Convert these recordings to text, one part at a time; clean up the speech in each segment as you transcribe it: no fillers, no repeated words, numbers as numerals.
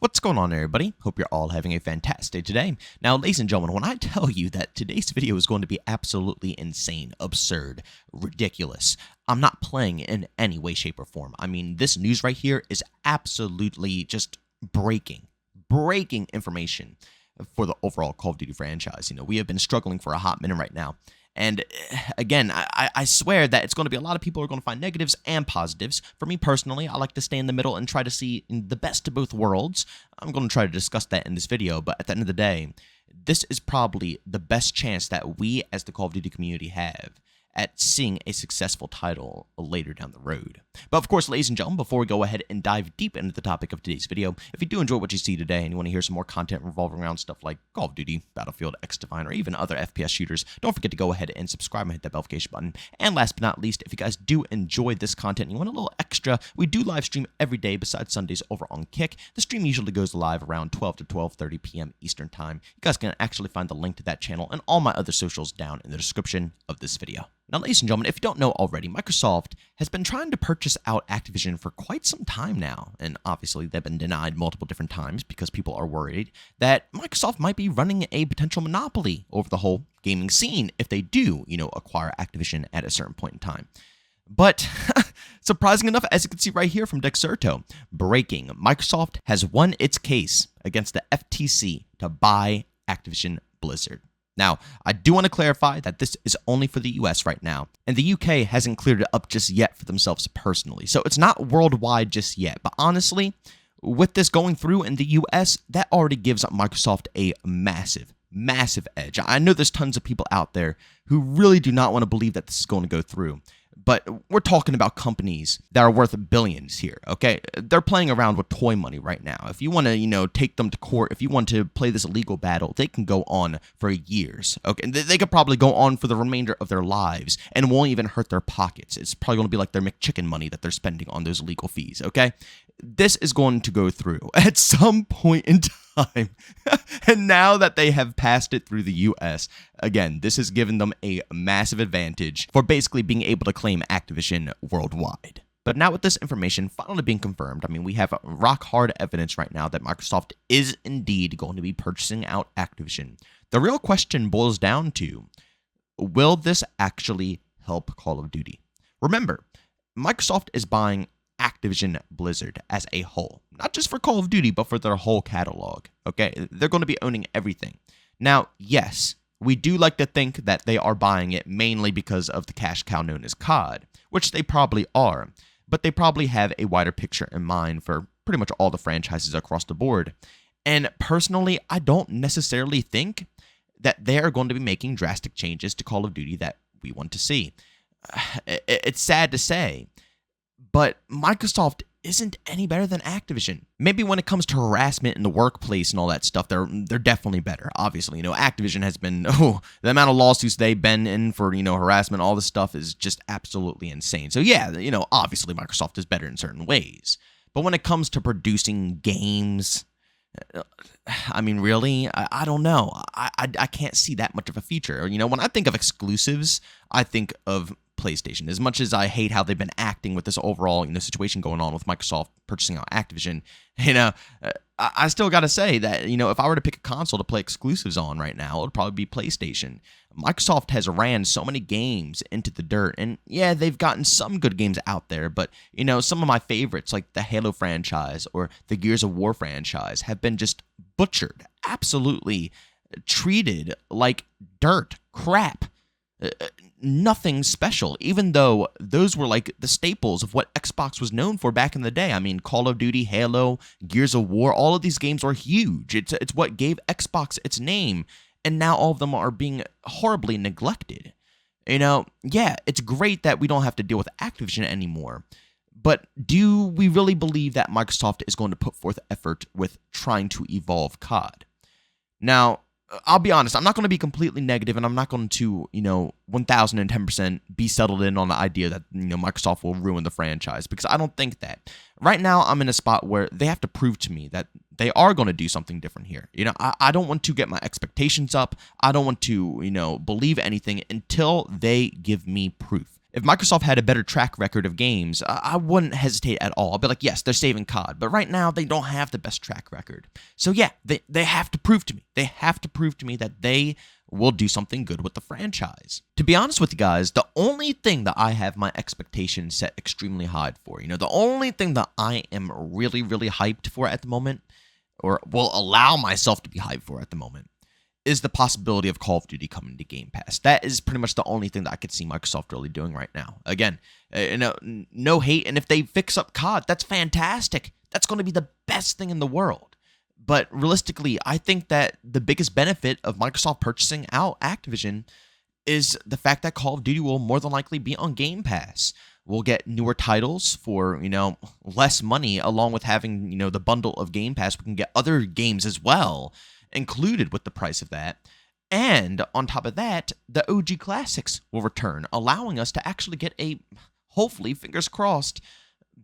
What's going on, everybody? Hope you're all having a fantastic day. Now, ladies and gentlemen, when I tell you that today's video is going to be absolutely insane, absurd, ridiculous, I'm not playing in any way, shape, or form. I mean, this news right here is absolutely just breaking information for the overall Call of Duty franchise. We have been struggling for a hot minute right now. And again, I swear that it's going to be a lot of people are going to find negatives and positives. For me personally, I like to stay in the middle and try to see the best of both worlds. I'm going to try to discuss that in this video, but at the end of the day, this is probably the best chance that we as the Call of Duty community have at seeing a successful title later down the road. But of course, ladies and gentlemen, before we go ahead and dive deep into the topic of today's video, if you do enjoy what you see today and you want to hear some more content revolving around stuff like Call of Duty, Battlefield, XDivine, or even other FPS shooters, don't forget to go ahead and subscribe and hit that notification button. And last but not least, if you guys do enjoy this content and you want a little extra, we do live stream every day besides Sundays over on Kick. The stream usually goes live around 12 to 12:30 p.m. Eastern Time. You guys can actually find the link to that channel and all my other socials down in the description of this video. Now, ladies and gentlemen, if you don't know already, Microsoft has been trying to purchase out Activision for quite some time now, and obviously they've been denied multiple different times because people are worried that Microsoft might be running a potential monopoly over the whole gaming scene if they do, acquire Activision at a certain point in time. But surprising enough, as you can see right here from Dexerto, breaking, Microsoft has won its case against the FTC to buy Activision Blizzard. Now, I do want to clarify that this is only for the US right now, and the UK hasn't cleared it up just yet for themselves personally, so it's not worldwide just yet. But honestly, with this going through in the US, that already gives Microsoft a massive edge. I know there's tons of people out there who really do not want to believe that this is going to go through. But we're talking about companies that are worth billions here, okay? They're playing around with toy money right now. If you want to, take them to court, if you want to play this legal battle, they can go on for years, okay? They could probably go on for the remainder of their lives and won't even hurt their pockets. It's probably going to be like their McChicken money that they're spending on those legal fees, okay? This is going to go through at some point in time. And now that they have passed it through the US, again, this has given them a massive advantage for basically being able to claim Activision worldwide. But now with this information finally being confirmed, we have rock hard evidence right now that Microsoft is indeed going to be purchasing out Activision. The real question boils down to, will this actually help Call of Duty? Remember, Microsoft is buying Activision Blizzard as a whole, not just for Call of Duty, but for their whole catalog, okay? They're going to be owning everything. Now, yes, we do like to think that they are buying it mainly because of the cash cow known as COD, which they probably are, but they probably have a wider picture in mind for pretty much all the franchises across the board. And personally, I don't necessarily think that they are going to be making drastic changes to Call of Duty that we want to see. It's sad to say, but Microsoft isn't any better than Activision. Maybe when it comes to harassment in the workplace and all that stuff, they're definitely better. Obviously, Activision has been, the amount of lawsuits they've been in for, harassment, all this stuff is just absolutely insane. So yeah, obviously Microsoft is better in certain ways. But when it comes to producing games, really, I don't know. I can't see that much of a feature. When I think of exclusives, I think of PlayStation. As much as I hate how they've been acting with this overall situation going on with Microsoft purchasing out Activision, I still got to say that, if I were to pick a console to play exclusives on right now, it would probably be PlayStation. Microsoft has ran so many games into the dirt, and yeah, they've gotten some good games out there, but, some of my favorites, like the Halo franchise or the Gears of War franchise, have been just butchered, absolutely treated like dirt, crap. Nothing special, even though those were like the staples of what Xbox was known for back in the day. Call of Duty, Halo, Gears of War, all of these games are huge. It's what gave Xbox its name, and now all of them are being horribly neglected. Yeah, it's great that we don't have to deal with Activision anymore, but do we really believe that Microsoft is going to put forth effort with trying to evolve COD? Now, I'll be honest, I'm not going to be completely negative, and I'm not going to, 1010% be settled in on the idea that, Microsoft will ruin the franchise, because I don't think that. Right now, I'm in a spot where they have to prove to me that they are going to do something different here. I don't want to get my expectations up. I don't want to, believe anything until they give me proof. If Microsoft had a better track record of games, I wouldn't hesitate at all. I'll be like, yes, they're saving COD, but right now they don't have the best track record. So yeah, they have to prove to me. They have to prove to me that they will do something good with the franchise. To be honest with you guys, the only thing that I have my expectations set extremely high for, the only thing that I am really, really hyped for at the moment, or will allow myself to be hyped for at the moment, is the possibility of Call of Duty coming to Game Pass. That is pretty much the only thing that I could see Microsoft really doing right now. Again, no hate, and if they fix up COD, that's fantastic. That's going to be the best thing in the world. But realistically, I think that the biggest benefit of Microsoft purchasing out Activision is the fact that Call of Duty will more than likely be on Game Pass. We'll get newer titles for, less money, along with having, the bundle of Game Pass. We can get other games as well included with the price of that. And on top of that, the OG classics will return, allowing us to actually get a, hopefully, fingers crossed,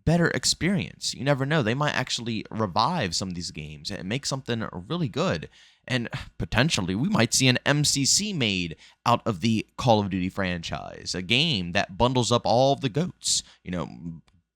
better experience. You never know. They might actually revive some of these games and make something really good. And potentially, we might see an MCC made out of the Call of Duty franchise, a game that bundles up all of the GOATs.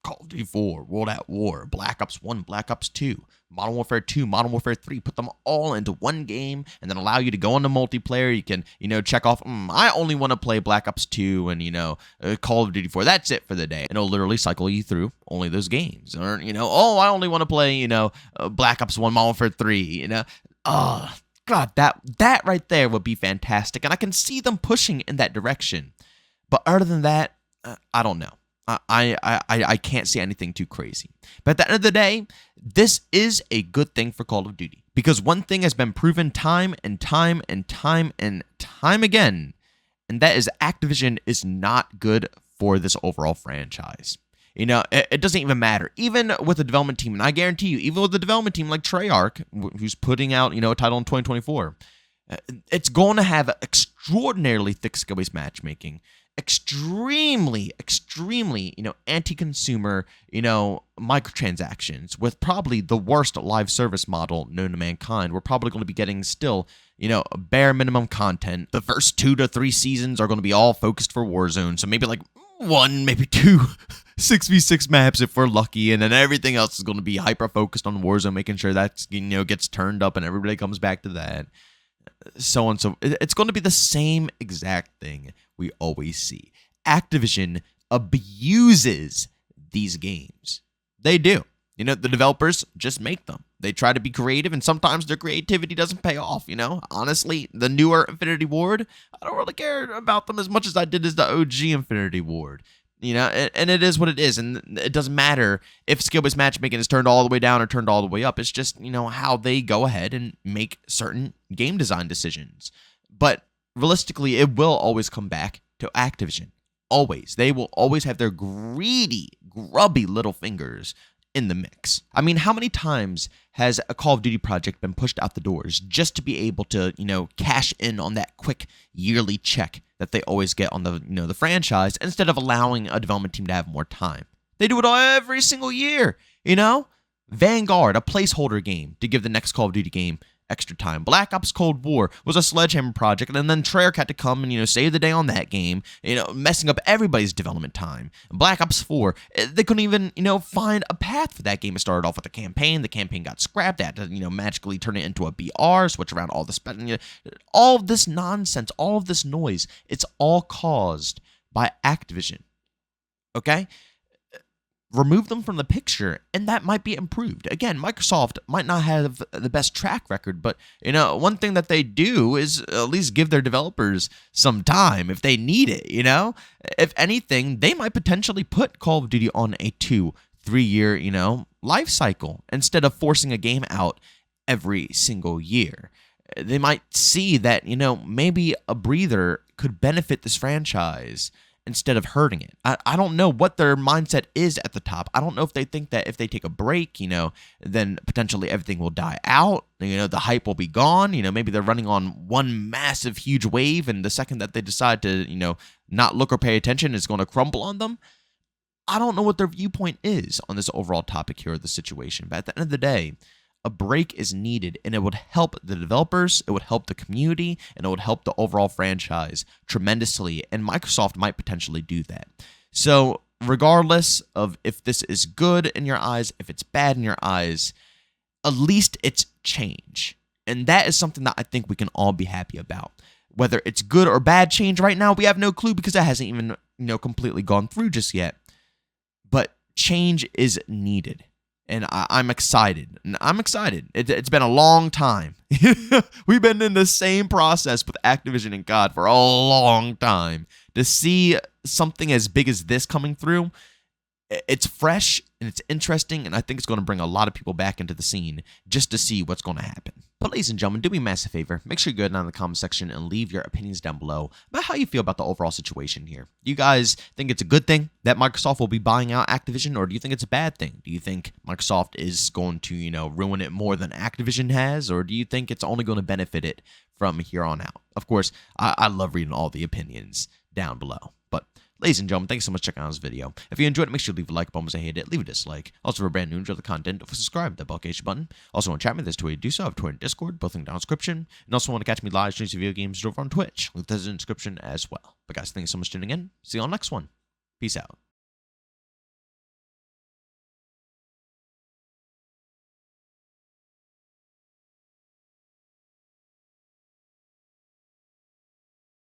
Call of Duty 4, World at War, Black Ops 1, Black Ops 2, Modern Warfare 2, Modern Warfare 3, put them all into one game and then allow you to go into multiplayer. You can, check off, I only want to play Black Ops 2 and, Call of Duty 4. That's it for the day. And it'll literally cycle you through only those games. Or, I only want to play, Black Ops 1, Modern Warfare 3, God, that right there would be fantastic. And I can see them pushing in that direction. But other than that, I don't know. I can't see anything too crazy. But at the end of the day, this is a good thing for Call of Duty. Because one thing has been proven time and time and time and time again, and that is Activision is not good for this overall franchise. It doesn't even matter. Even with a development team, and I guarantee you, even with a development team like Treyarch, who's putting out, a title in 2024, it's going to have extraordinarily thick skill-based matchmaking, extremely, anti-consumer, microtransactions, with probably the worst live service model known to mankind. We're probably going to be getting still, bare minimum content. The first 2 to 3 seasons are going to be all focused for Warzone, so maybe like 1, maybe 2 6v6 maps if we're lucky, and then everything else is going to be hyper-focused on Warzone, making sure that, gets turned up and everybody comes back to that. So on, so it's going to be the same exact thing we always see. Activision abuses these games. They do. The developers just make them. They try to be creative, and sometimes their creativity doesn't pay off, Honestly, the newer Infinity Ward, I don't really care about them as much as I did as the OG Infinity Ward. And it is what it is, and it doesn't matter if skill-based matchmaking is turned all the way down or turned all the way up. It's just, how they go ahead and make certain game design decisions. But realistically, it will always come back to Activision. Always. They will always have their greedy, grubby little fingers in the mix. I mean, how many times has a Call of Duty project been pushed out the doors just to be able to, cash in on that quick yearly check that they always get on the, the franchise, instead of allowing a development team to have more time? They do it every single year, Vanguard, a placeholder game to give the next Call of Duty game extra time. Black Ops Cold War was a Sledgehammer project, and then Treyarch had to come and, save the day on that game, messing up everybody's development time. Black Ops 4, they couldn't even, find a path for that game. It started off with a campaign. The campaign got scrapped. They had to, magically turn it into a BR, switch around all the all of this nonsense, all of this noise. It's all caused by Activision. Okay? Remove them from the picture, and that might be improved. Again, Microsoft might not have the best track record, but, one thing that they do is at least give their developers some time if they need it, If anything, they might potentially put Call of Duty on a 2-3 year, life cycle, instead of forcing a game out every single year. They might see that, maybe a breather could benefit this franchise instead of hurting it. I don't know what their mindset is at the top. I don't know if they think that if they take a break, then potentially everything will die out. The hype will be gone. Maybe they're running on one massive, huge wave, and the second that they decide to, not look or pay attention, it's going to crumble on them. I don't know what their viewpoint is on this overall topic here of the situation. But at the end of the day, a break is needed, and it would help the developers, it would help the community, and it would help the overall franchise tremendously, and Microsoft might potentially do that. So regardless of if this is good in your eyes, if it's bad in your eyes, at least it's change. And that is something that I think we can all be happy about. Whether it's good or bad change right now, we have no clue because it hasn't even, completely gone through just yet. But change is needed. And I'm excited. It's been a long time. We've been in the same process with Activision and COD for a long time. To see something as big as this coming through, it's fresh and it's interesting, and I think it's going to bring a lot of people back into the scene just to see what's going to happen. But ladies and gentlemen, do me a massive favor. Make sure you go down in the comment section and leave your opinions down below about how you feel about the overall situation here. Do you guys think it's a good thing that Microsoft will be buying out Activision, or do you think it's a bad thing? Do you think Microsoft is going to, ruin it more than Activision has, or do you think it's only going to benefit it from here on out? Of course, I love reading all the opinions down below. But ladies and gentlemen, thanks so much for checking out this video. If you enjoyed it, make sure to leave a like button. If you hated it, leave a dislike. Also, for brand new, enjoy the content, subscribe to the notification button. Also, want to chat me, there's two ways to do so. I have Twitter and Discord, both in the description. And also want to catch me live streams of video games over on Twitch. Link to the description as well. But guys, thanks so much for tuning in. See you on the next one. Peace out.